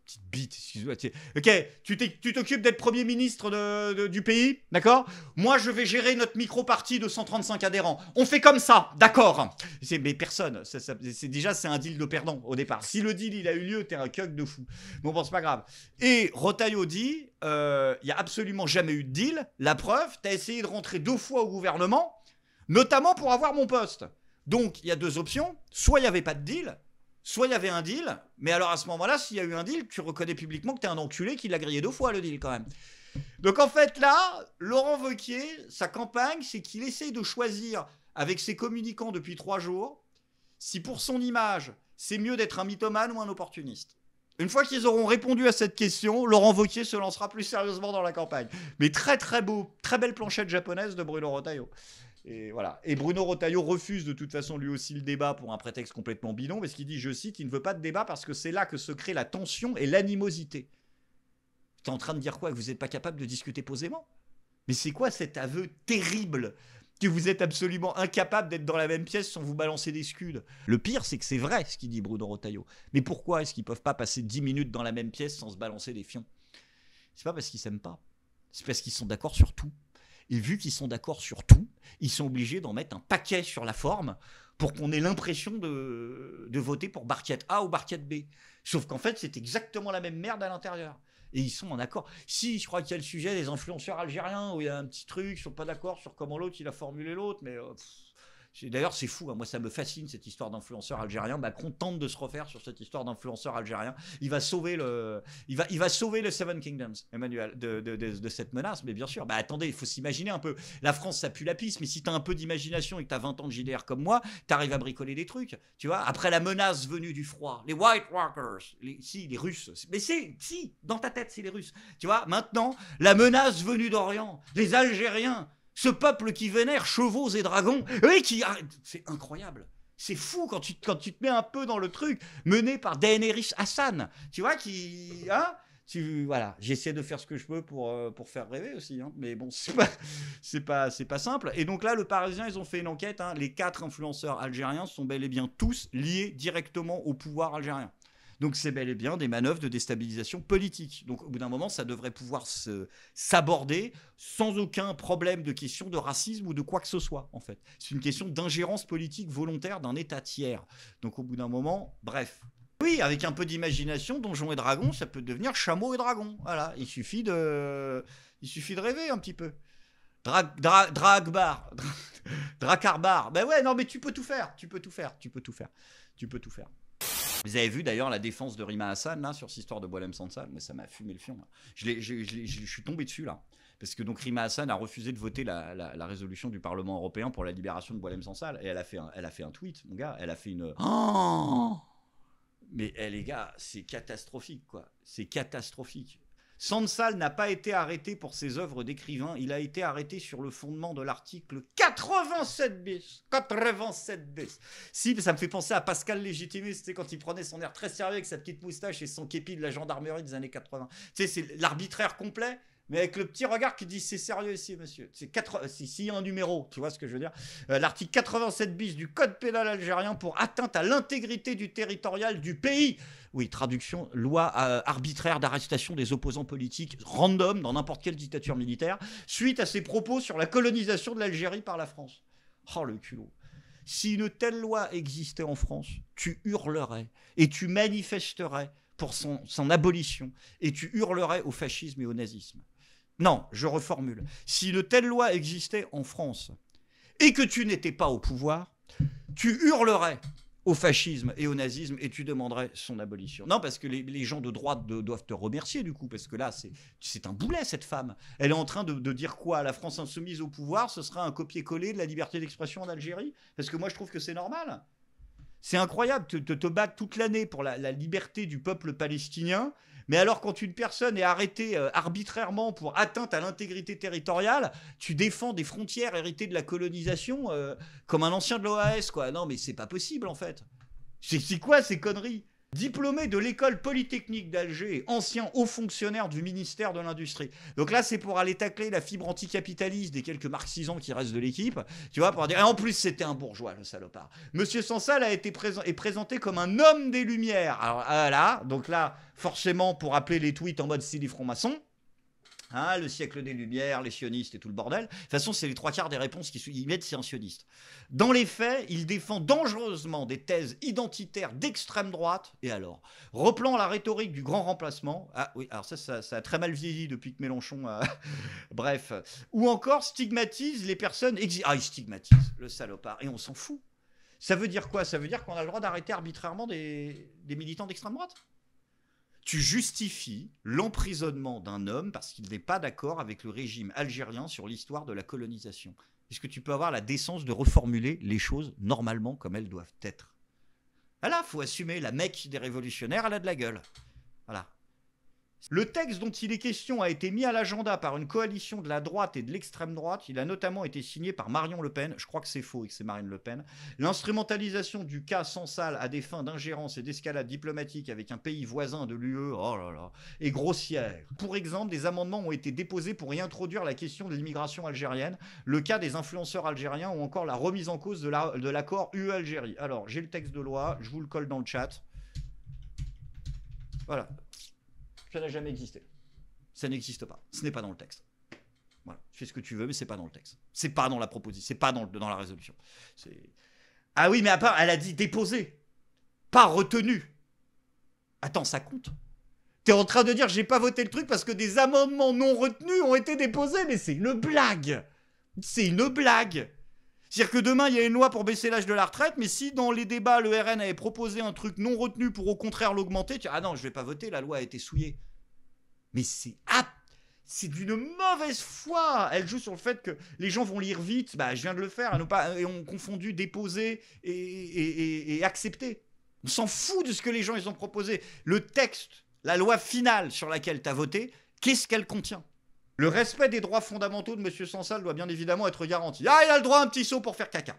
petite bite, excuse-moi. Ok, tu t'occupes d'être Premier ministre du pays, d'accord? Moi, je vais gérer notre micro-parti de 135 adhérents. On fait comme ça, d'accord? Mais personne. C'est un deal de perdant au départ. Si le deal, il a eu lieu, t'es un cuck de fou. Bon, c'est pas grave. Et Retailleau dit, il n'y a absolument jamais eu de deal. La preuve, t'as essayé de rentrer 2 fois au gouvernement, notamment pour avoir mon poste. Donc, il y a 2 options. Soit il n'y avait pas de deal, soit il y avait un deal, mais alors à ce moment-là, s'il y a eu un deal, tu reconnais publiquement que t'es un enculé qui l'a grillé 2 fois le deal quand même. Donc en fait là, Laurent Wauquiez, sa campagne, c'est qu'il essaye de choisir avec ses communicants depuis 3 jours si pour son image, c'est mieux d'être un mythomane ou un opportuniste. Une fois qu'ils auront répondu à cette question, Laurent Wauquiez se lancera plus sérieusement dans la campagne. Mais très très beau, très belle planchette japonaise de Bruno Retailleau. Et voilà. Et Bruno Retailleau refuse de toute façon lui aussi le débat pour un prétexte complètement bidon, parce qu'il dit, je cite, il ne veut pas de débat parce que c'est là que se crée la tension et l'animosité. T'es en train de dire quoi? Que vous n'êtes pas capable de discuter posément? Mais c'est quoi cet aveu terrible que vous êtes absolument incapable d'être dans la même pièce sans vous balancer des scuds? Le pire, c'est que c'est vrai ce qu'il dit Bruno Retailleau. Mais pourquoi est-ce qu'ils ne peuvent pas passer 10 minutes dans la même pièce sans se balancer des fions? C'est pas parce qu'ils s'aiment pas. C'est parce qu'ils sont d'accord sur tout. Et vu qu'ils sont d'accord sur tout, ils sont obligés d'en mettre un paquet sur la forme pour qu'on ait l'impression de voter pour Barquette A ou Barquette B. Sauf qu'en fait, c'est exactement la même merde à l'intérieur. Et ils sont en accord. Si, je crois qu'il y a le sujet des influenceurs algériens, où il y a un petit truc, ils sont pas d'accord sur comment l'autre, il a formulé l'autre, mais... D'ailleurs, c'est fou, hein. Moi ça me fascine cette histoire d'influenceur algérien. Macron tente de se refaire sur cette histoire d'influenceur algérien. Il va sauver le Seven Kingdoms, Emmanuel, de cette menace. Mais bien sûr, bah attendez, il faut s'imaginer un peu. La France, ça pue la pisse, mais si t'as un peu d'imagination et que t'as 20 ans de JDR comme moi, t'arrives à bricoler des trucs. Tu vois, après la menace venue du froid, les White Walkers, les Russes, mais dans ta tête, c'est les Russes. Tu vois, maintenant, la menace venue d'Orient, les Algériens, ce peuple qui vénère chevaux et dragons, c'est incroyable. C'est fou quand tu te mets un peu dans le truc, mené par Daenerys Hassan, tu vois, voilà, j'essaie de faire ce que je peux pour faire rêver aussi, hein. Mais bon, c'est pas simple. Et donc là, le Parisien, ils ont fait une enquête, hein. Les 4 influenceurs algériens sont bel et bien tous liés directement au pouvoir algérien. Donc c'est bel et bien des manœuvres de déstabilisation politique. Donc au bout d'un moment, ça devrait pouvoir s'aborder sans aucun problème de question de racisme ou de quoi que ce soit, en fait. C'est une question d'ingérence politique volontaire d'un État tiers. Donc au bout d'un moment, bref. Oui, avec un peu d'imagination, Donjons et Dragons, ça peut devenir Chameaux et Dragons. Voilà, il suffit de rêver un petit peu. Dragbar. Dracarbar. Ben ouais, non mais tu peux tout faire. Vous avez vu d'ailleurs la défense de Rima Hassan là, sur cette histoire de Boualem Sansal, mais ça m'a fumé le fion. Là. Je suis tombé dessus là. Parce que donc Rima Hassan a refusé de voter la résolution du Parlement européen pour la libération de Boualem Sansal. Et elle a fait un tweet, mon gars. Elle a fait une... Oh, mais les gars, c'est catastrophique, quoi. C'est catastrophique. Sansal n'a pas été arrêté pour ses œuvres d'écrivain, il a été arrêté sur le fondement de l'article 87 bis. 87 bis. Si, ça me fait penser à Pascal Légitimé, c'était quand il prenait son air très sérieux avec sa petite moustache et son képi de la gendarmerie des années 80. Tu sais, c'est l'arbitraire complet, mais avec le petit regard qui dit c'est sérieux ici, monsieur. S'il y a un numéro, tu vois ce que je veux dire. L'article 87 bis du code pénal algérien pour atteinte à l'intégrité du territorial du pays. Oui, traduction, loi arbitraire d'arrestation des opposants politiques random dans n'importe quelle dictature militaire, suite à ses propos sur la colonisation de l'Algérie par la France. Oh le culot. Si une telle loi existait en France, tu hurlerais et tu manifesterais pour son abolition et tu hurlerais au fascisme et au nazisme. Non, je reformule. Si une telle loi existait en France et que tu n'étais pas au pouvoir, tu hurlerais au fascisme et au nazisme et tu demanderais son abolition. Non, parce que les gens de droite doivent te remercier du coup, parce que là, c'est un boulet cette femme. Elle est en train de dire quoi? La France insoumise au pouvoir, ce sera un copier-coller de la liberté d'expression en Algérie? Parce que moi, je trouve que c'est normal. C'est incroyable, te battre toute l'année pour la liberté du peuple palestinien, mais alors quand une personne est arrêtée arbitrairement pour atteinte à l'intégrité territoriale, tu défends des frontières héritées de la colonisation comme un ancien de l'OAS, quoi. Non mais c'est pas possible en fait. C'est quoi ces conneries? Diplômé de l'école polytechnique d'Alger, ancien haut fonctionnaire du ministère de l'Industrie. Donc là, c'est pour aller tacler la fibre anticapitaliste des quelques marxisans qui restent de l'équipe, tu vois, pour dire... Et en plus, c'était un bourgeois, le salopard. Monsieur Sansal est présenté comme un homme des Lumières. Alors là, donc là, forcément, pour appeler les tweets en mode style des francs-maçons, hein, le siècle des Lumières, les sionistes et tout le bordel. De toute façon, c'est les 3/4 des réponses qu'ils mettent, c'est un sioniste. Dans les faits, il défend dangereusement des thèses identitaires d'extrême droite. Et alors, replant la rhétorique du grand remplacement. Ah oui, alors ça a très mal vieilli depuis que Mélenchon a... Bref. Ou encore stigmatise les personnes... il stigmatise, le salopard. Et on s'en fout. Ça veut dire quoi? Ça veut dire qu'on a le droit d'arrêter arbitrairement des militants d'extrême droite? Tu justifies l'emprisonnement d'un homme parce qu'il n'est pas d'accord avec le régime algérien sur l'histoire de la colonisation. Est-ce que tu peux avoir la décence de reformuler les choses normalement comme elles doivent être? Voilà, faut assumer, la Mecque des révolutionnaires, elle a de la gueule. Voilà. Le texte dont il est question a été mis à l'agenda par une coalition de la droite et de l'extrême droite. Il a notamment été signé par Marion Le Pen. Je crois que c'est faux et que c'est Marine Le Pen. L'instrumentalisation du cas Sansal à des fins d'ingérence et d'escalade diplomatique avec un pays voisin de l'UE, oh là là, est grossière. Pour exemple, des amendements ont été déposés pour y introduire la question de l'immigration algérienne, le cas des influenceurs algériens ou encore la remise en cause de l'accord UE-Algérie. Alors, j'ai le texte de loi, je vous le colle dans le chat. Voilà. Ça n'a jamais existé. Ça n'existe pas. Ce n'est pas dans le texte. Voilà. Tu fais ce que tu veux, mais c'est pas dans le texte. C'est pas dans la proposition. C'est pas dans la résolution. Ah oui, mais à part, elle a dit déposer. Pas retenu. Attends, ça compte. T'es en train de dire j'ai pas voté le truc parce que des amendements non retenus ont été déposés, mais c'est une blague. C'est une blague. C'est-à-dire que demain, il y a une loi pour baisser l'âge de la retraite, mais si dans les débats, le RN avait proposé un truc non retenu pour au contraire l'augmenter, tu dis, ah non, je vais pas voter, la loi a été souillée. Mais c'est d'une mauvaise foi. Elle joue sur le fait que les gens vont lire vite. Bah, je viens de le faire. Et on confondu déposer et accepter. On s'en fout de ce que les gens ils ont proposé. Le texte, la loi finale sur laquelle tu as voté, qu'est-ce qu'elle contient ? Le respect des droits fondamentaux de M. Sansal doit bien évidemment être garanti. Ah, il a le droit à un petit saut pour faire caca.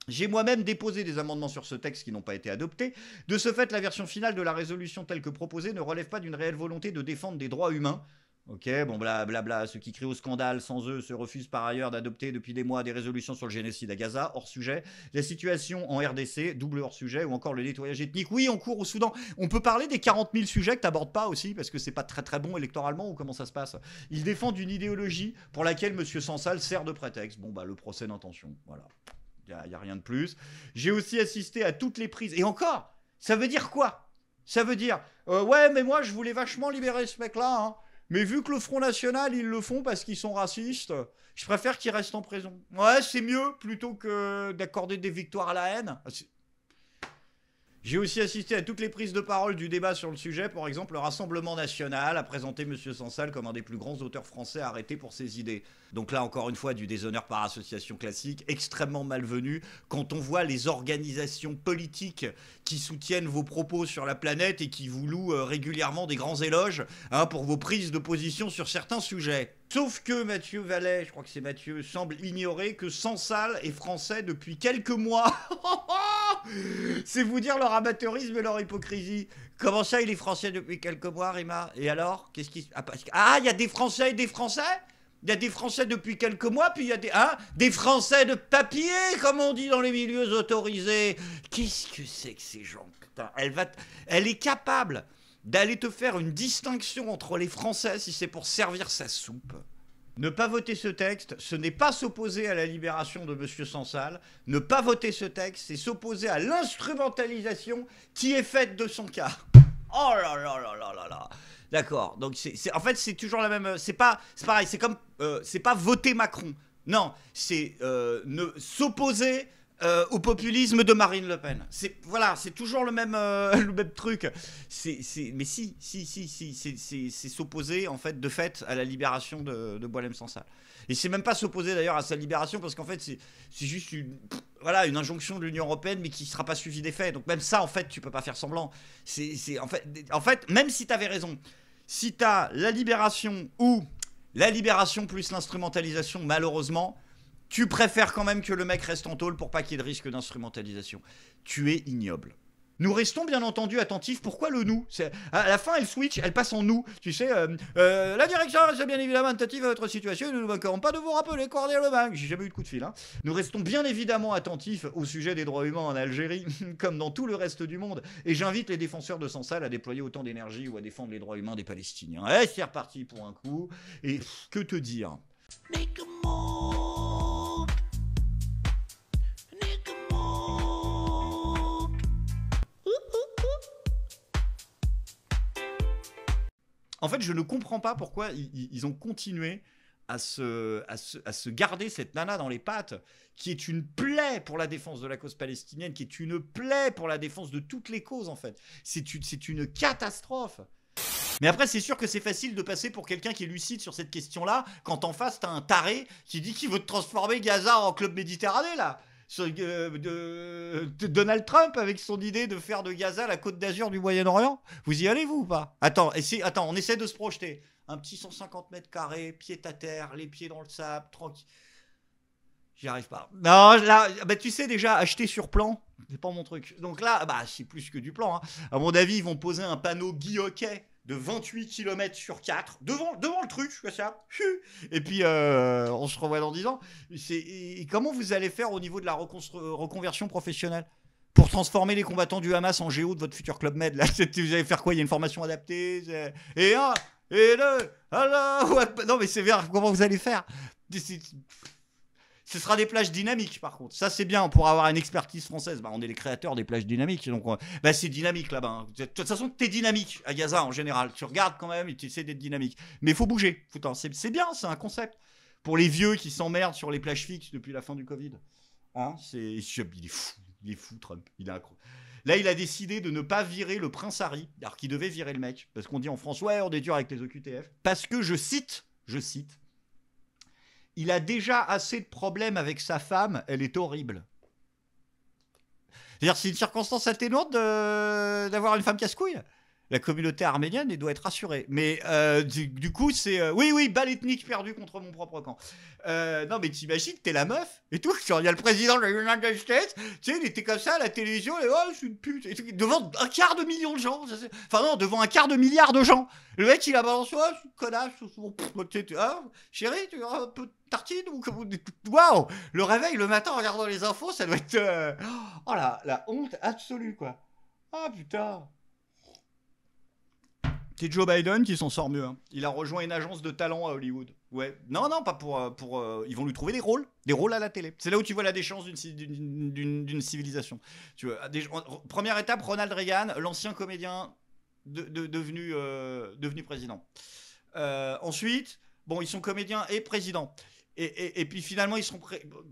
J'ai moi-même déposé des amendements sur ce texte qui n'ont pas été adoptés. De ce fait, la version finale de la résolution telle que proposée ne relève pas d'une réelle volonté de défendre des droits humains. Ok, bon, blablabla, ceux qui crient au scandale sans eux se refusent par ailleurs d'adopter depuis des mois des résolutions sur le génocide à Gaza, hors sujet. La situation en RDC, double hors sujet, ou encore le nettoyage ethnique. Oui, en cours au Soudan. On peut parler des 40 000 sujets que t'abordes pas aussi, parce que c'est pas très très bon électoralement, ou comment ça se passe. Ils défendent une idéologie pour laquelle M. Sansal sert de prétexte. Bon, bah, le procès d'intention, voilà. Il n'y a rien de plus. J'ai aussi assisté à toutes les prises. Et encore, ça veut dire quoi ? Ça veut dire, ouais, mais moi, je voulais vachement libérer ce mec-là, hein. Mais vu que le Front National, ils le font parce qu'ils sont racistes, je préfère qu'ils restent en prison. Ouais, c'est mieux plutôt que d'accorder des victoires à la haine. J'ai aussi assisté à toutes les prises de parole du débat sur le sujet. Par exemple, le Rassemblement National a présenté M. Sansal comme un des plus grands auteurs français arrêtés pour ses idées. Donc là, encore une fois, du déshonneur par association classique, extrêmement malvenu, quand on voit les organisations politiques qui soutiennent vos propos sur la planète et qui vous louent régulièrement des grands éloges pour vos prises de position sur certains sujets. Sauf que Mathieu Vallet, je crois que c'est Mathieu, semble ignorer que Sansal est français depuis quelques mois. C'est vous dire leur amateurisme et leur hypocrisie. Comment ça, il est français depuis quelques mois, Rima ? Et alors ? Qu'est-ce qui... Ah, il y a des Français et des Français ? Il y a des Français depuis quelques mois, puis il y a des Français de papier, comme on dit dans les milieux autorisés. Qu'est-ce que c'est que ces gens ? Putain, elle est capable d'aller te faire une distinction entre les Français si c'est pour servir sa soupe. Ne pas voter ce texte, ce n'est pas s'opposer à la libération de M. Sansal. Ne pas voter ce texte, c'est s'opposer à l'instrumentalisation qui est faite de son cas. Oh là là là là là là. D'accord, donc en fait c'est toujours la même... C'est pareil, c'est comme... c'est pas voter Macron. Non, c'est s'opposer au populisme de Marine Le Pen. C'est toujours le même truc. Mais c'est s'opposer en fait de fait à la libération de Boualem Sansal. Et c'est même pas s'opposer d'ailleurs à sa libération parce qu'en fait c'est juste une injonction de l'Union européenne mais qui sera pas suivie des faits. Donc même ça en fait tu peux pas faire semblant. En fait même si t'avais raison, si t'as la libération ou la libération plus l'instrumentalisation, malheureusement tu préfères quand même que le mec reste en tôle pour pas qu'il y ait de risque d'instrumentalisation. Tu es ignoble. Nous restons bien entendu attentifs. Pourquoi le nous ? À la fin, elle switch, elle passe en nous. Tu sais, la direction reste bien évidemment attentive à votre situation. Nous ne manquerons pas de vous rappeler cordialement. J'ai jamais eu de coup de fil. Hein. Nous restons bien évidemment attentifs au sujet des droits humains en Algérie, comme dans tout le reste du monde. Et j'invite les défenseurs de Sansal à déployer autant d'énergie ou à défendre les droits humains des Palestiniens. Et c'est reparti pour un coup. Et que te dire ? En fait, je ne comprends pas pourquoi ils ont continué à se garder cette nana dans les pattes, qui est une plaie pour la défense de la cause palestinienne, qui est une plaie pour la défense de toutes les causes, en fait. C'est une catastrophe. Mais après, c'est sûr que c'est facile de passer pour quelqu'un qui est lucide sur cette question-là, quand en face, t'as un taré qui dit qu'il veut transformer Gaza en club méditerranéen, là. De Donald Trump avec son idée de faire de Gaza la côte d'Azur du Moyen-Orient. Vous y allez, vous, ou pas ? Attends, on essaie de se projeter. Un petit 150 mètres carrés, pied à terre, les pieds dans le sable, tranquille. J'y arrive pas. Non, là, tu sais déjà, acheter sur plan, c'est pas mon truc. Donc là, c'est plus que du plan. Hein. À mon avis, ils vont poser un panneau Guy Hockey de 28 km/4 devant le truc, comme ça. Et puis, on se revoit dans 10 ans. Et comment vous allez faire au niveau de la reconversion professionnelle pour transformer les combattants du Hamas en géo de votre futur Club Med là, vous allez faire quoi ? Il y a une formation adaptée et un, et deux, alors... Non mais c'est vrai, comment vous allez faire ? Ce sera des plages dynamiques, par contre. Ça, c'est bien pour avoir une expertise française. Bah, on est les créateurs des plages dynamiques. Donc, bah, c'est dynamique là-bas. Hein. De toute façon, t'es dynamique à Gaza en général. Tu regardes quand même et tu essaies d'être dynamique. Mais il faut bouger. C'est bien, c'est un concept. Pour les vieux qui s'emmerdent sur les plages fixes depuis la fin du Covid. Hein, il est fou. Il est fou, Trump. Il est incroyable. Là, il a décidé de ne pas virer le prince Harry, alors qu'il devait virer le mec. Parce qu'on dit en France, ouais, on est dur avec les OQTF. Parce que, je cite, il a déjà assez de problèmes avec sa femme, elle est horrible. C'est-à-dire, c'est une circonstance atténuante d'avoir une femme casse-couille. La communauté arménienne, elle doit être rassurée. Mais du coup, c'est... oui, balle ethnique perdue contre mon propre camp. Non, mais t'imagines, t'es la meuf et tout. Il y a le président de la United States, tu sais, il était comme ça à la télévision, et oh, c'est une pute. Et devant 250 000 de gens. Enfin non, devant 250 milliard de gens. Le mec, il a balancé, oh, c'est une connasse. Ah, chérie, tu as un peu de tartine ou comme... Waouh. Le réveil, le matin, en regardant les infos, ça doit être... Oh, la honte absolue, quoi. Ah, putain. C'est Joe Biden qui s'en sort mieux. Hein. Il a rejoint une agence de talent à Hollywood. Ouais. Non, pas pour... ils vont lui trouver des rôles à la télé. C'est là où tu vois la déchéance d'une civilisation. Tu vois, première étape, Ronald Reagan, l'ancien comédien devenu président. Ensuite, bon, ils sont comédiens et présidents. Et puis finalement, ils seront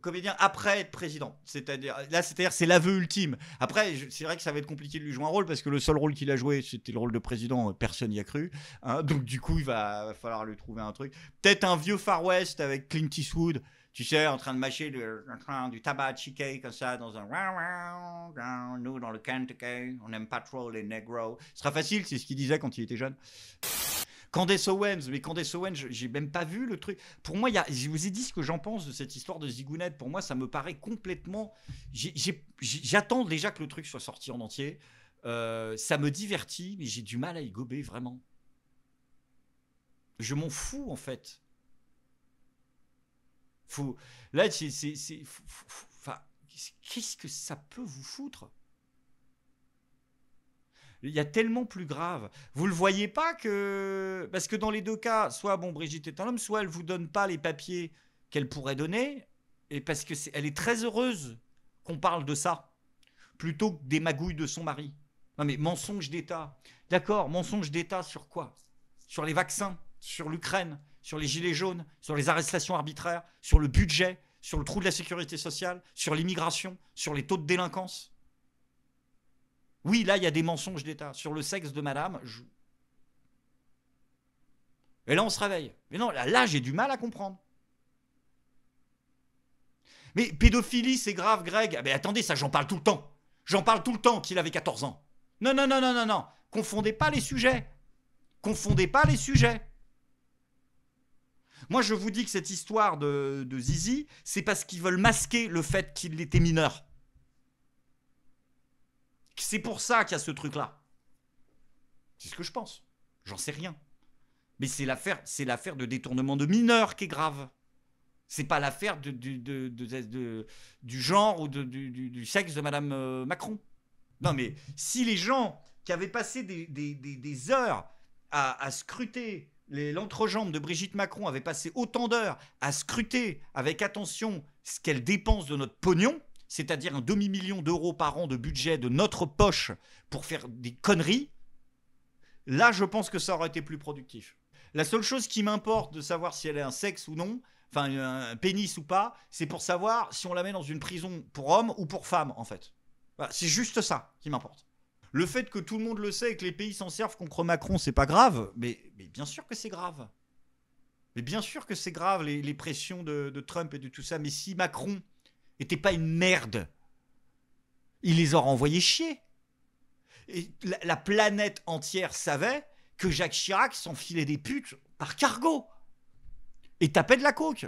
comédiens après être président. C'est-à-dire, c'est l'aveu ultime. Après, c'est vrai que ça va être compliqué de lui jouer un rôle parce que le seul rôle qu'il a joué, c'était le rôle de président. Personne n'y a cru. Hein, donc du coup, il va falloir lui trouver un truc. Peut-être un vieux Far West avec Clint Eastwood. Tu sais, en train de mâcher du tabac chiquet comme ça dans un... Nous, dans le Kentucky, on n'aime pas trop les négros. Ce sera facile, c'est ce qu'il disait quand il était jeune. Candace Owens, mais Candace Owens, j'ai même pas vu le truc. Pour moi, je vous ai dit ce que j'en pense de cette histoire de zigounette. Pour moi, ça me paraît complètement... J'attends déjà que le truc soit sorti en entier. Ça me divertit, mais j'ai du mal à y gober, vraiment. Je m'en fous, en fait. Là, enfin, qu'est-ce que ça peut vous foutre ? Il y a tellement plus grave. Vous le voyez pas que... Parce que dans les deux cas, soit bon, Brigitte est un homme, soit elle vous donne pas les papiers qu'elle pourrait donner, et parce que elle est très heureuse qu'on parle de ça, plutôt que des magouilles de son mari. Non mais mensonge d'État. D'accord, mensonge d'État sur quoi ? Sur les vaccins, sur l'Ukraine, sur les gilets jaunes, sur les arrestations arbitraires, sur le budget, sur le trou de la sécurité sociale, sur l'immigration, sur les taux de délinquance. Oui, là, il y a des mensonges d'État. Sur le sexe de madame, et là, on se réveille. Mais non, là j'ai du mal à comprendre. Mais pédophilie, c'est grave, Greg. Mais attendez, ça, j'en parle tout le temps. J'en parle tout le temps qu'il avait 14 ans. Non. Confondez pas les sujets. Moi, je vous dis que cette histoire de Zizi, c'est parce qu'ils veulent masquer le fait qu'il était mineur. C'est pour ça qu'il y a ce truc-là. C'est ce que je pense. J'en sais rien. Mais c'est l'affaire de détournement de mineurs qui est grave. C'est pas l'affaire du genre ou du sexe de Madame Macron. Non, mais si les gens qui avaient passé des heures à scruter l'entrejambe de Brigitte Macron avaient passé autant d'heures à scruter avec attention ce qu'elle dépense de notre pognon, c'est-à-dire un demi-million d'euros par an de budget de notre poche pour faire des conneries, là, je pense que ça aurait été plus productif. La seule chose qui m'importe de savoir si elle est un sexe ou non, enfin un pénis ou pas, c'est pour savoir si on la met dans une prison pour hommes ou pour femmes, en fait. Voilà, c'est juste ça qui m'importe. Le fait que tout le monde le sait et que les pays s'en servent contre Macron, c'est pas grave, mais bien sûr que c'est grave. Mais bien sûr que c'est grave, les pressions de Trump et de tout ça, mais si Macron était pas une merde, il les aurait envoyés chier. Et la planète entière savait que Jacques Chirac s'enfilait des putes par cargo et tapait de la coke.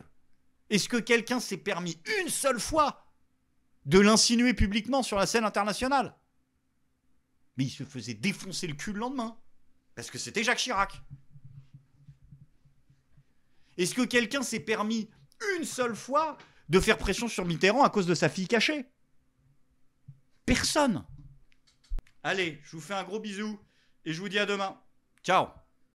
Est-ce que quelqu'un s'est permis une seule fois de l'insinuer publiquement sur la scène internationale ? Mais il se faisait défoncer le cul le lendemain, parce que c'était Jacques Chirac. Est-ce que quelqu'un s'est permis une seule fois de faire pression sur Mitterrand à cause de sa fille cachée ? Personne. Allez, je vous fais un gros bisou et je vous dis à demain. Ciao.